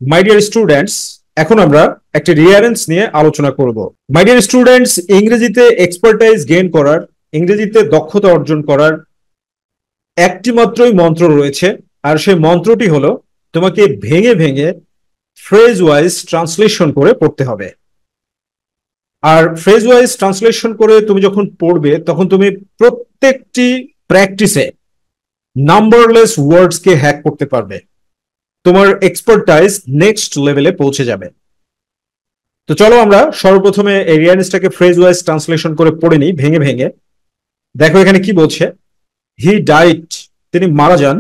My dear students, এখন আমরা একটা রিয়ারেন্স নিয়ে আলোচনা করব। মাই ডিয়ার স্টুডেন্টস, ইংরেজিতে এক্সপার্টাইজ গেইন করার, ইংরেজিতে দক্ষতা অর্জন করার একটি মাত্রই মন্ত্র রয়েছে, আর সেই মন্ত্রটি হলো তোমাকে ভেঙে ভেঙে ফ্রেজ ওয়াইজ ট্রান্সলেশন করে পড়তে হবে। আর ফ্রেজ ওয়াইজ ট্রান্সলেশন করে তুমি যখন পড়বে তখন তুমি প্রত্যেকটি প্র্যাকটিসে নাম্বারলেস ওয়ার্ডসকে হ্যাক করতে পারবে। তোমার এক্সপার্টাইজ নেক্সট লেভেলে পৌঁছে যাবে। তো চলো আমরা সর্বপ্রথমে এই রিয়ারেন্সটাকে ফ্রেজ ওয়াইজ ট্রান্সলেশন করে পড়ে নিই ভেঙে ভেঙে। দেখো এখানে কি বলছে। হি ডাইড, তিনি মারা যান,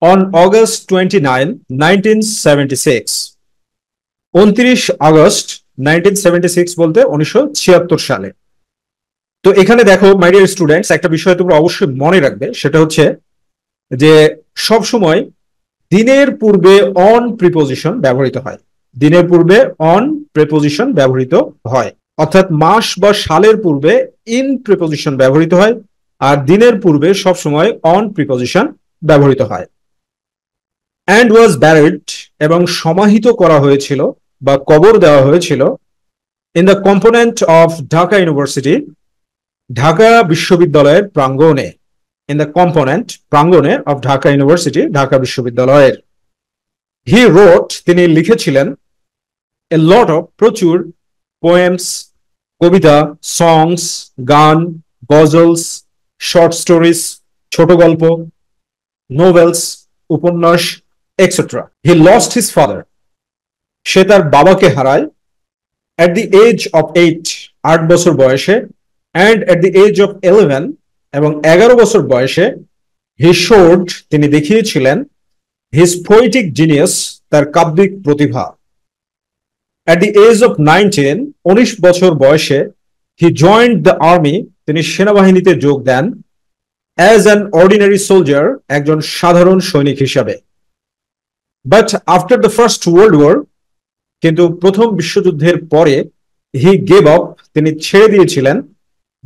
অন অগস্ট 29, 1976। 29 আগস্ট 1976 বলতে 1976 সালে। তো এখানে দেখো মাই ডিয়ার স্টুডেন্টস, একটা বিষয় তোমরা অবশ্যই মনে রাখবে, সেটা হচ্ছে যে সব সময় দিনের পূর্বে অন প্রিপোজিশন ব্যবহৃত হয়। দিনের পূর্বে অন প্রিপোজিশন ব্যবহৃত হয়, অর্থাৎ মাস বা সালের পূর্বে ইন প্রিপোজিশন ব্যবহৃত হয়, আর দিনের পূর্বে সবসময় অন প্রিপোজিশন ব্যবহৃত হয়। অ্যান্ড ওয়াজ ব্যারিড, এবং সমাহিত করা হয়েছিল বা কবর দেওয়া হয়েছিল, in the component of Dhaka university, Dhaka বিশ্ববিদ্যালয়ের প্রাঙ্গণে। ইন দ্য কম্পোনেন্ট, প্রাঙ্গণে, অফ ঢাকা ইউনিভার্সিটি, ঢাকা বিশ্ববিদ্যালয়ের। হি রোট, তিনি লিখেছিলেন, এ লট অফ, প্রচুর, পোয়েমস, কবিতা, সংস, গান, গজলস, শর্ট স্টোরিজ, ছোট গল্প, নোভেলস, উপন্যাস, etcetera. He lost his father, সে তার বাবাকে হারায়, অ্যাট দি এজ অফ 8, 8 বছর বয়সে, and at the age of 11, এবং 11 বছর বয়সে, হি শোড, তিনি দেখিয়েছিলেন, হিজ পোয়েটিক জিনিয়াস, তার কাব্যিক প্রতিভা। অ্যাট দি এজ অফ 19, 19 বছর বয়সে, হি জয়েন্ট দ্য আর্মি, তিনি সেনাবাহিনীতে যোগ দেন, অ্যাজ অ্যান অর্ডিনারি সোলজার, একজন সাধারণ সৈনিক হিসাবে। But after the First World War, কিন্তু প্রথম বিশ্বযুদ্ধের পরে, হি গেভ আপ, তিনি ছেড়ে দিয়েছিলেন,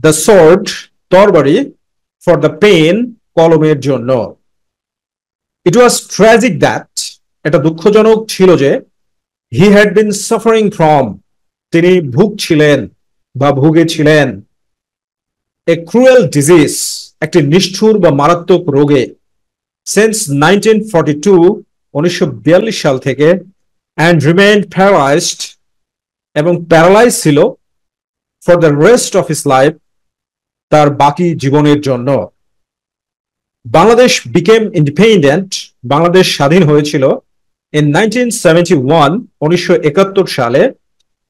দ্য সোর্ড, তরবারি, ফর দ্য পেন, কলমের জন্য। ইট ওয়াজ ট্র্যাজিক দ্যাট, এটা দুঃখজনক ছিল যে, he had been suffering from, তিনি ভুগছিলেন বা ভুগেছিলেন, এ ক্রুয়েল ডিজিজ, একটি নিষ্ঠুর বা মারাত্মক রোগে, সিন্স 1942, 1942 সাল থেকে, অ্যান্ড রিমেইনড প্যারালাইজড, এবং প্যারালাইজ ছিল, for the rest of his life, তার বাকি জীবনের জন্য। বাংলাদেশ বিকেম ইন্ডিপেন্ডেন্ট, বাংলাদেশ স্বাধীন হয়েছিল, ইন 1971, 1971 সালে,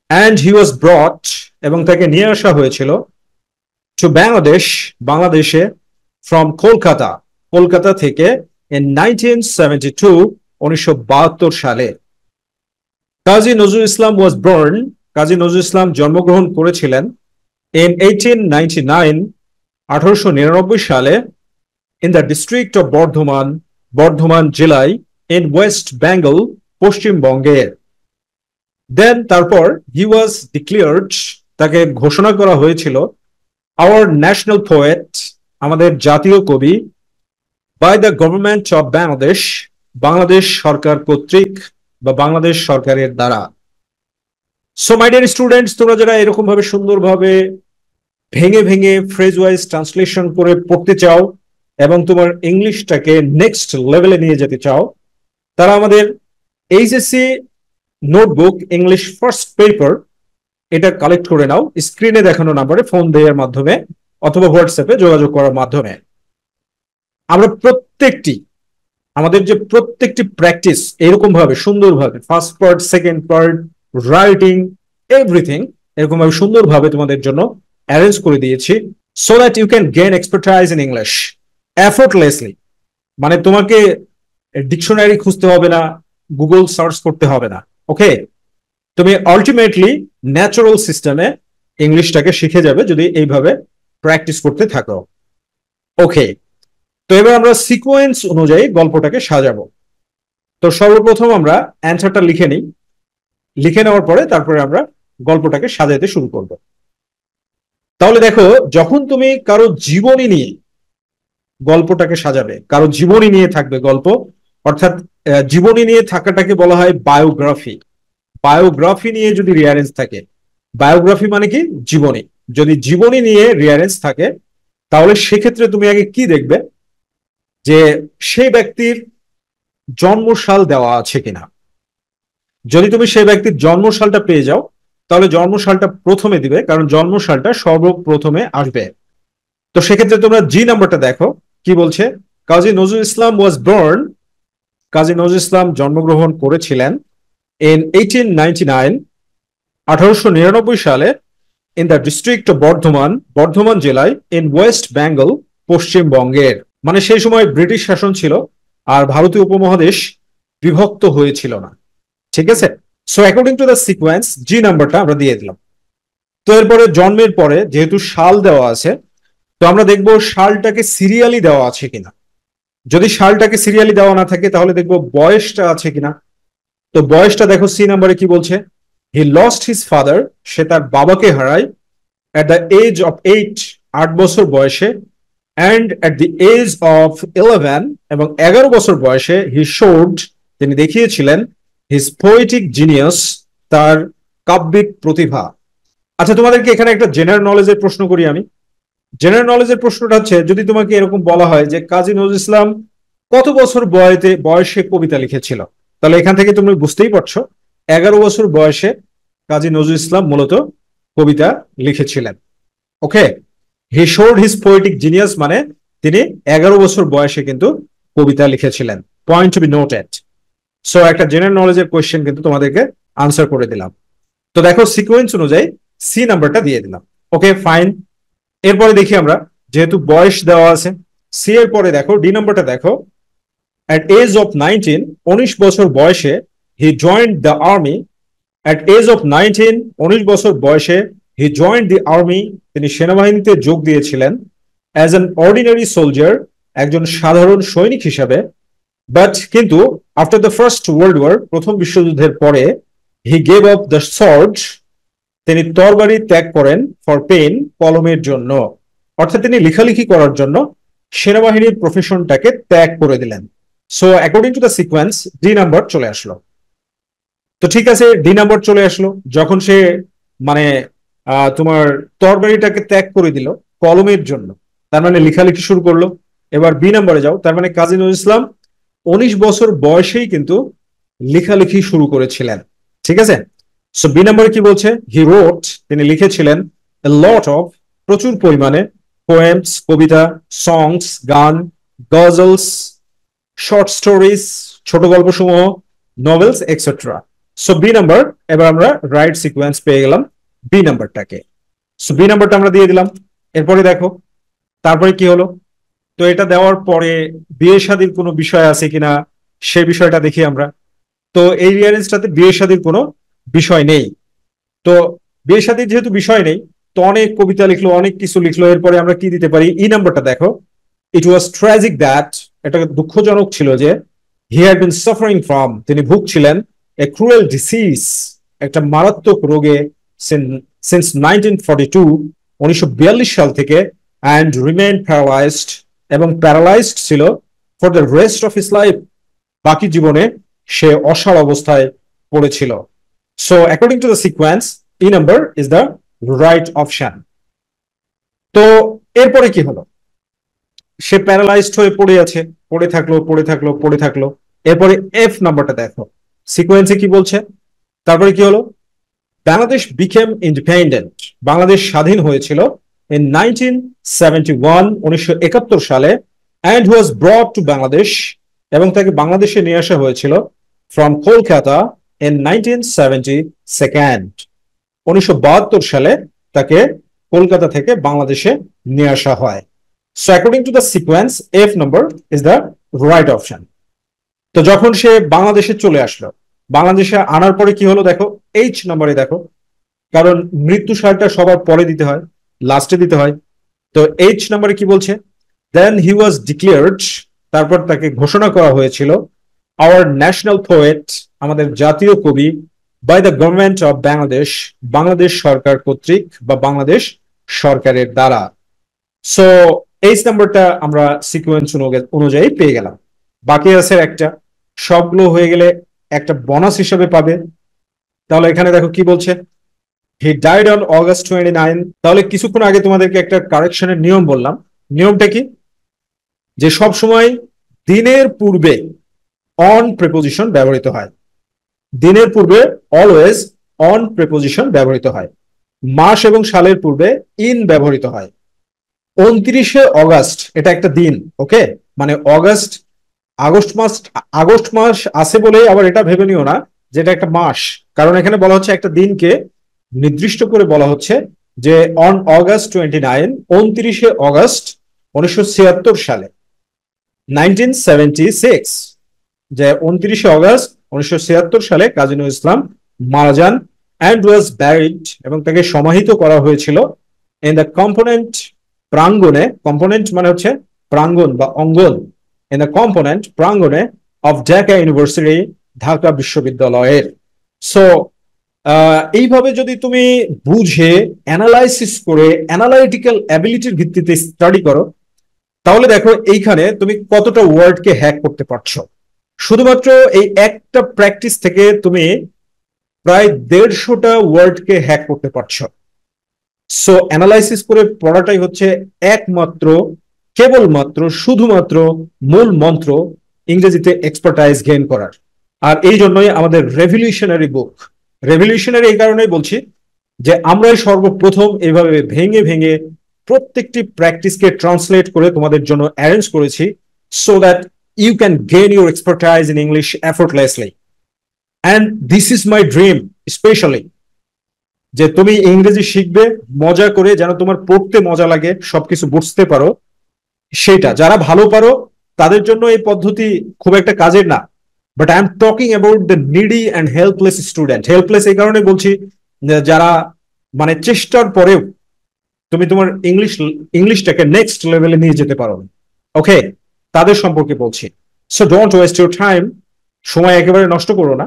অ্যান্ড হি ওয়াজ ব্রট, এবং তাকে নিয়ে আসা হয়েছিল, টু বাংলাদেশ, বাংলাদেশে, ফ্রম কলকাতা, কলকাতা থেকে, ইন 1972, 1972 সালে। কাজী নজরুল ইসলাম ওয়াজ বর্ন, কাজী নজরুল ইসলাম জন্মগ্রহণ করেছিলেন, ইন 1899, 1899 সালে, in the district of Bardhaman, Bardhaman জেলায়, ইন ওয়েস্ট বেঙ্গল, পশ্চিমবঙ্গের। দেন তারপর, হি ওয়াজ ডিক্লেয়ার্ড, তাকে ঘোষণা করা হয়েছিল, আওয়ার ন্যাশনাল পোয়েট, আমাদের জাতীয় কবি, by the government of Bangladesh, Bangladesh সরকার কর্তৃক বা বাংলাদেশ সরকারের দ্বারা। সো মাই ডিয়ার স্টুডেন্টস, তোমরা যারা এরকম ভাবে সুন্দরভাবে ভেঙে ভেঙে ফ্রেজ ওয়াইজ ট্রান্সলেশন করে পড়তে চাও এবং তোমার ইংলিশটাকে নেক্সট লেভেলে নিয়ে যেতে চাও, তারা আমাদের HSC notebook English first paper, এটা কালেক্ট করে নাও স্ক্রিনে দেখানো নাম্বারে ফোন দেওয়ার মাধ্যমে অথবা হোয়াটসঅ্যাপে যোগাযোগ করার মাধ্যমে। আমরা আমাদের যে প্রত্যেকটি প্র্যাকটিস এরকম ভাবে সুন্দরভাবে, first part, second part, writing, everything এরকম ভাবে সুন্দরভাবে তোমাদের জন্য অ্যারেঞ্জ করে দিয়েছি, so that you can gain expertise in English effortlessly. মানে তোমাকে ডিকশনারি খুঁজতে হবে না, গুগল সার্চ করতে হবে না। ওকে, তুমি আলটিমেটলি ন্যাচারাল সিস্টেমে ইংলিশটাকে শিখে যাবে যদি এইভাবে প্র্যাকটিস করতে থাকো। ওকে, তো এবার আমরা সিকোয়েন্স অনুযায়ী গল্পটাকে সাজাবো। তো সর্বপ্রথম আমরা অ্যান্সারটা লিখে নিই, লিখে নেওয়ার পরে তারপরে আমরা গল্পটাকে সাজাতে শুরু করব। তাহলে দেখো, যখন তুমি কারো জীবনী নিয়ে গল্পটাকে সাজাবে, কারো জীবনী নিয়ে থাকবে গল্প, অর্থাৎ জীবনী নিয়ে থাকাটাকে বলা হয় বায়োগ্রাফি। বায়োগ্রাফি নিয়ে যদি রিয়ারেন্স থাকে, বায়োগ্রাফি মানে কি জীবনী, যদি জীবনী নিয়ে রিয়ারেন্স থাকে তাহলে সেক্ষেত্রে তুমি আগে কি দেখবে যে সেই ব্যক্তির জন্মসাল দেওয়া আছে কিনা। যদি তুমি সেই ব্যক্তির জন্মসালটা পেয়ে যাও তাহলে জন্মসালটা প্রথমে দিবে, কারণ জন্মসালটা সর্বপ্রথমে আসবে। তো সেক্ষেত্রে তোমরা জি নাম্বারটা দেখো কি বলছে। কাজী নজরুল ইসলাম ওয়াজ বর্ন, কাজী নজরুল ইসলাম জন্মগ্রহণ করেছিলেন ইন 1899, 1899 সালে, in the district of Bardhaman, Bardhaman জেলায়, ইন ওয়েস্ট বেঙ্গল, পশ্চিমবঙ্গের। মানে সেই সময় ব্রিটিশ শাসন ছিল আর ভারতীয় উপমহাদেশ বিভক্ত হয়েছিল না, ঠিক আছে। So according to the sequence G নাম্বারটা আমরা দিয়ে দিলাম। তো এরপরে জন্মের পরে যেহেতু সাল দেওয়া আছে, তো আমরা দেখবো সালটাকে সিরিয়ালি দেওয়া আছে কিনা। যদি সালটাকে সিরিয়ালি দেওয়া না থাকে তাহলে দেখবো বয়সটা আছে কিনা। তো বয়সটা দেখো সি নাম্বারে কি বলছে, হি লস্ট হিজ ফাদার, সে তার বাবাকে হারায়, at the age of 8, 8 বছর বয়সে, and at the age of 11, এবং 11 বছর বয়সে, he showed, তিনি দেখিয়েছিলেন, his poetic genius, তার কাব্যিক প্রতিভা। আচ্ছা তোমাদেরকে এখানে একটা জেনারেল নলেজের প্রশ্ন করি আমি। জেনারেল নলেজের প্রশ্নটা হচ্ছে, যদি তোমাকে এরকম বলা হয় যে কাজী নজরুল ইসলাম কত বছর বয়সে কবিতা লিখেছিল, তাহলে এখান থেকে তুমি বুঝতেই পারছো 11 বছর বয়সে কাজী নজরুল ইসলাম মূলত কবিতা লিখেছিলেন। Okay, he showed his poetic genius মানে তিনি 11 বছর বয়সে কিন্তু কবিতা লিখেছিলেন। Point to be noted. So একটা জেনারেল নলেজের কোয়েশ্চেন কিন্তু তোমাদেরকে আনসার করে দিলাম। তো দেখো সিকোয়েন্স অনুযায়ী সি নাম্বারটা দিয়ে দিলাম। Okay fine. এরপরে দেখি আমরা, যেহেতু বয়স দেওয়া আছে, সি এর পরে দেখো ডি নাম্বারটা দেখো। at age of 19, 19 বছর বয়সে, he joined the army, at age of 19, 19 বছর বয়সে, he joined the army, তিনি সেনাবাহিনীতে যোগ দিয়েছিলেন, as an ordinary soldier, একজন সাধারণ সৈনিক হিসাবে, but কিন্তু after the first world war, প্রথম বিশ্বযুদ্ধের পরে, he gave up the sword, তিনি তরবারি ত্যাগ করেন, for pen, কলমের জন্য, অর্থাৎ তিনি লেখালেখি করার জন্য সেনাবাহিনীর প্রফেশনটাকে ত্যাগ করে দিলেন। So according to the sequence D number চলে আসলো। তো ঠিক আছে, ডি নাম্বার চলে আসলো যখন সে মানে তোমার তরবারিটাকে ত্যাগ করে দিল কলমের জন্য, তার মানে লেখালেখি শুরু করলো। এবার বি নাম্বারে যাও, তার মানে কাজী নজরুল ইসলাম 19 বছর বয়সেই কিন্তু লেখালেখি শুরু করেছিলেন, ঠিক আছে। সো বি নাম্বারে কি বলছে, হি রোট, তিনি লিখেছিলেন, এ লট অফ, প্রচুর পরিমাণে, পোয়েমস, কবিতা, সংস, গান, গজলস, শর্ট স্টোরিজ, ছোট গল্প সমূহ, novels etcetera. So B number, এবার আমরা রাইট সিকোয়েন্স পেয়ে গেলাম বি নাম্বারটাকে। সো বি নাম্বারটা আমরা দিয়ে দিলাম। এরপরে দেখো তারপরে কি হলো। তো এটা দেওয়ার পরে বিয়ে শাদীর কোনো বিষয় আছে কিনা সে বিষয়টা দেখি আমরা। তো এই রিয়ারেন্সটাতে বিয়ে শাদীর কোনো বিষয় নেই। তো বিয়ে শাদীর যেহেতু বিষয় নেই, তো অনেক কবিতা লিখলো, অনেক কিছু লিখলো। এরপরে আমরা কি দিতে পারি, ই নাম্বারটা দেখো। ইট ওয়াজ ট্র্যাজিক দ্যাট, এটা দুঃখজনক ছিল যে, he had been suffering from, তিনি ভুগছিলেন, এ ক্রুয়েল ডিসিজ, একটা মারাত্মক রোগে, সিন্স 1942, 1942 সাল থেকে, অ্যান্ড রিমেইন প্যারালাইজড, এবং প্যারালাইজড ছিল, for the rest of his life, বাকি জীবনে সে অসাড় অবস্থায় পড়েছিল। So according to the sequence E number is the right option. তো এরপরে কি হলো, সে প্যারালাইজড হয়ে পড়ে আছে, পড়ে থাকলো পড়ে থাকলো পড়ে থাকলো। এরপরে এফ নাম্বারটা দেখো সিকোয়েন্সে কি বলছে। তারপরে কি হলো, বাংলাদেশ বিকেম ইন্ডিপেন্ডেন্ট, বাংলাদেশ স্বাধীন হয়েছিল ইন 1971, 1971 সালে, অ্যান্ড ওয়াজ ব্রট টু বাংলাদেশ, এবং তাকে বাংলাদেশে নিয়ে আসা হয়েছিল, ফ্রম কলকাতা ইন 1972, 1972 সালে তাকে কলকাতা থেকে বাংলাদেশে নিয়ে আসা হয়। So according to the sequence, F number is the right option. তো যখন সে বাংলাদেশে চলে আসলো, বাংলাদেশে আনার পরে কি হলো দেখো, H নাম্বারে দেখো, কারণ মৃত্যু সালটা সবার পরে দিতে হয়, লাস্টে দিতে হয়। তো H নাম্বারে কি বলছে, দেন হি ওয়াজ ডিক্লেয়ার্ড, তারপর তাকে ঘোষণা করা হয়েছিল, আওয়ার ন্যাশনাল পোয়েট, আমাদের জাতীয় কবি, by the government of Bangladesh, Bangladesh সরকার কর্তৃক বা বাংলাদেশ সরকারের দ্বারা। সো এইচ নাম্বারটা আমরা সিকোয়েন্স অনুযায়ী পেয়ে গেলাম। বাকি আছে একটা, সবগুলো হয়ে গেলে একটা বোনাস হিসেবে পাবে। তাহলে এখানে দেখো কি বলছে, হি ডাইড অন অগস্ট 29। তাহলে কিছুক্ষণ আগে তোমাদেরকে একটা কারেকশনের নিয়ম বললাম। নিয়মটা কি, যে সব সময় দিনের পূর্বে অন প্রিপোজিশন ব্যবহৃত হয়। দিনের পূর্বে অলওয়েজ অন প্রিপোজিশন ব্যবহৃত হয়। মাস এবং সালের পূর্বে ইন ব্যবহৃত হয়। 29শে অগাস্ট এটা একটা দিন, ওকে, মানে আগস্ট মাস আছে বলেই আবার এটা ভেবে নিও না যেটা একটা মাস, কারণ এখানে বলা হচ্ছে একটা দিনকে নির্দিষ্ট করে বলা হচ্ছে যে অন অগাস্ট 29, 29শে অগাস্ট 1976 সালে, 1976, যে 29শে অগাস্ট 1976 সালে কাজী নজরুল ইসলাম মারা যান, অ্যান্ড ওয়াজ ব্যারিড, এবং তাকে সমাহিত করা হয়েছিল ইন দ্য কম্পোনেন্ট প্রাঙ্গণে, কম্পোনেন্ট মানে হচ্ছে প্রাঙ্গণ বা অঙ্গন, ইন দ্য কম্পোনেন্ট প্রাঙ্গণে অফ ঢাকা ইউনিভার্সিটি, ঢাকা বিশ্ববিদ্যালয়ের। সো এইভাবে যদি তুমি বুঝে অ্যানালাইসিস করে অ্যানালাইটিক্যাল অ্যাবিলিটির ভিত্তিতে স্টাডি করো, তাহলে দেখো এইখানে তুমি কতটা ওয়ার্ডকে হ্যাক করতে পারছো। শুধুমাত্র এই একটা প্র্যাকটিস থেকে তুমি প্রায় 150টা ওয়ার্ডকে হ্যাক করতে পারছো। সো অ্যানালাইসিস করে পড়াটাই হচ্ছে একমাত্র, কেবলমাত্র, শুধুমাত্র মূল মন্ত্র ইংরেজিতে এক্সপার্টাইজ গেইন করার। আর এই জন্যই আমাদের রেভলিউশনারি বুক। রেভলিউশনারি এই কারণেই বলছি যে আমরাই সর্বপ্রথম এইভাবে ভেঙে ভেঙে প্রত্যেকটি প্র্যাকটিসকে ট্রান্সলেট করে তোমাদের জন্য অ্যারেঞ্জ করেছি, so that you can gain your expertise in English effortlessly. And this is my dream specially, যে তুমি ইংরেজি শিখবে মজা করে, যেন তোমার পড়তে মজা লাগে, সবকিছু বুঝতে পারো। সেটা যারা ভালো পারো তাদের জন্য এই পদ্ধতি খুব একটা কাজের না, but I am talking about the needy and helpless student. Helpless এই কারণে বলছি যারা মানে চেষ্টার পরেও তুমি তোমার ইংলিশটাকে নেক্সট লেভেলে নিয়ে যেতে পারো, ওকে, তাদের সম্পর্কে বলছি। So don't waste your time, সময় একেবারে নষ্ট করো না।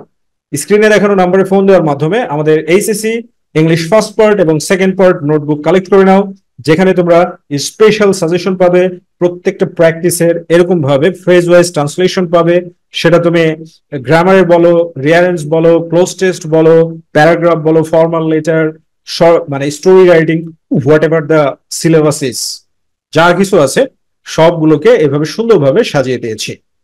স্ক্রিনে দেখানো নাম্বারে ফোন দেওয়ার মাধ্যমে আমাদের এইচএসসি ইংলিশ ফার্স্ট পার্ট এবং সেকেন্ড পার্ট নোটবুক কালেক্ট করে নাও, যেখানে তোমরা স্পেশাল সাজেশন পাবে, প্রত্যেকটা প্র্যাকটিসের এরকম ভাবে ফ্রেজ ওয়াইজ ট্রান্সলেশন পাবে। সেটা তুমি গ্রামারের বলো, রিয়ারেন্স বলো, ক্লোজ টেস্ট বলো, প্যারাগ্রাফ বলো, ফর্মাল লেটার, মানে story writing, what ever the syllabus is, যা কিছু আছে সবগুলোকে এভাবে সুন্দরভাবে সাজিয়ে দিয়েছি।